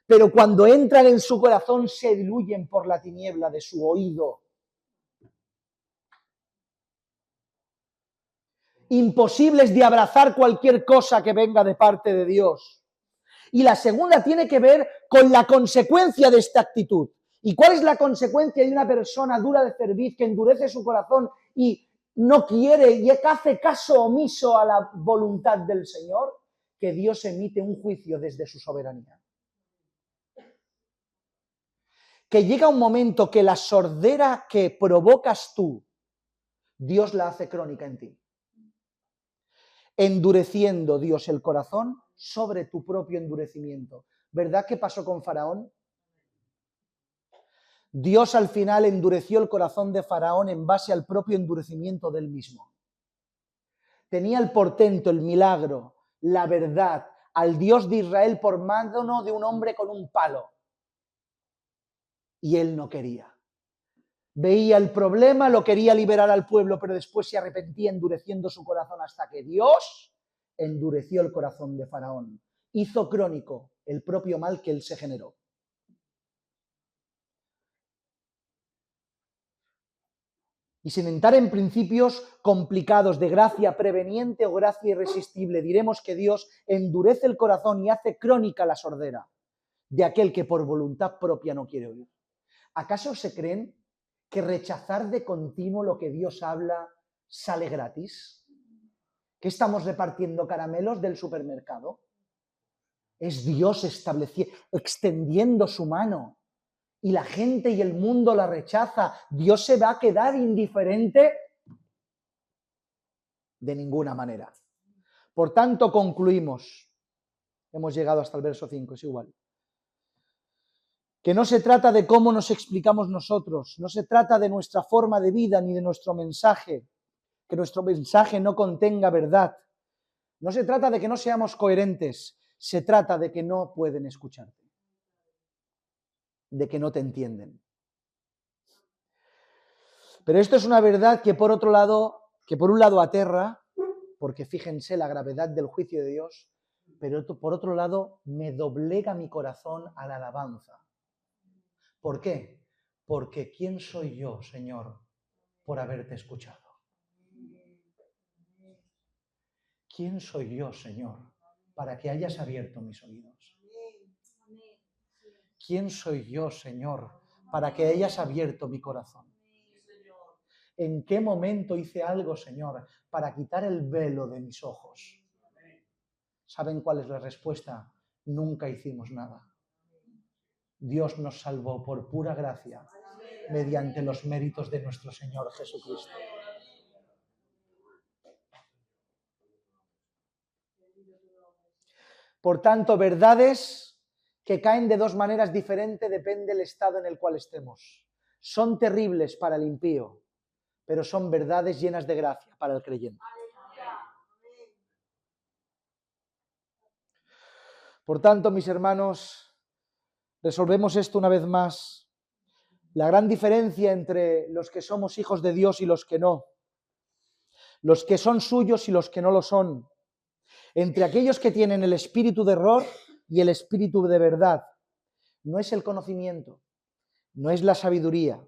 pero cuando entran en su corazón se diluyen por la tiniebla de su oído. Imposibles de abrazar cualquier cosa que venga de parte de Dios. Y la segunda tiene que ver con la consecuencia de esta actitud. ¿Y cuál es la consecuencia de una persona dura de cerviz que endurece su corazón y no quiere y hace caso omiso a la voluntad del Señor? Que Dios emite un juicio desde su soberanía. Que llega un momento que la sordera que provocas tú Dios la hace crónica en ti. Endureciendo Dios el corazón sobre tu propio endurecimiento. ¿Verdad que pasó con Faraón? Dios al final endureció el corazón de Faraón en base al propio endurecimiento del mismo. Tenía el portento, el milagro, la verdad, al Dios de Israel por mano de un hombre con un palo. Y él no quería. Veía el problema, lo quería liberar al pueblo, pero después se arrepentía endureciendo su corazón hasta que Dios endureció el corazón de Faraón. Hizo crónico el propio mal que él se generó. Y sin entrar en principios complicados de gracia preveniente o gracia irresistible, diremos que Dios endurece el corazón y hace crónica la sordera de aquel que por voluntad propia no quiere oír. ¿Acaso se creen que rechazar de continuo lo que Dios habla sale gratis? ¿Que estamos repartiendo caramelos del supermercado? Es Dios extendiendo su mano. Y la gente y el mundo la rechaza. ¿Dios se va a quedar indiferente? De ninguna manera. Por tanto, concluimos. Hemos llegado hasta el verso 5, es igual. Que no se trata de cómo nos explicamos nosotros, no se trata de nuestra forma de vida ni de nuestro mensaje, que nuestro mensaje no contenga verdad. No se trata de que no seamos coherentes, se trata de que no pueden escucharte, de que no te entienden. Pero esto es una verdad que por un lado aterra, porque fíjense la gravedad del juicio de Dios, pero por otro lado me doblega mi corazón a la alabanza. ¿Por qué? Porque ¿quién soy yo, Señor, por haberte escuchado? ¿Quién soy yo, Señor, para que hayas abierto mis oídos? ¿Quién soy yo, Señor, para que hayas abierto mi corazón? ¿En qué momento hice algo, Señor, para quitar el velo de mis ojos? ¿Saben cuál es la respuesta? Nunca hicimos nada. Dios nos salvó por pura gracia, mediante los méritos de nuestro Señor Jesucristo. Por tanto, verdades que caen de dos maneras diferentes depende del estado en el cual estemos. Son terribles para el impío, pero son verdades llenas de gracia para el creyente. Por tanto, mis hermanos, resolvemos esto una vez más. La gran diferencia entre los que somos hijos de Dios y los que no, los que son suyos y los que no lo son, entre aquellos que tienen el espíritu de error y el espíritu de verdad, no es el conocimiento, no es la sabiduría,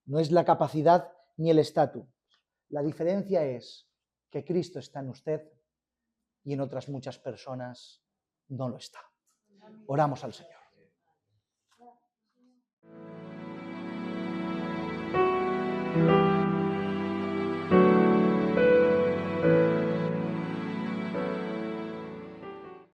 no es la capacidad ni el estatus. La diferencia es que Cristo está en usted y en otras muchas personas no lo está. Oramos al Señor.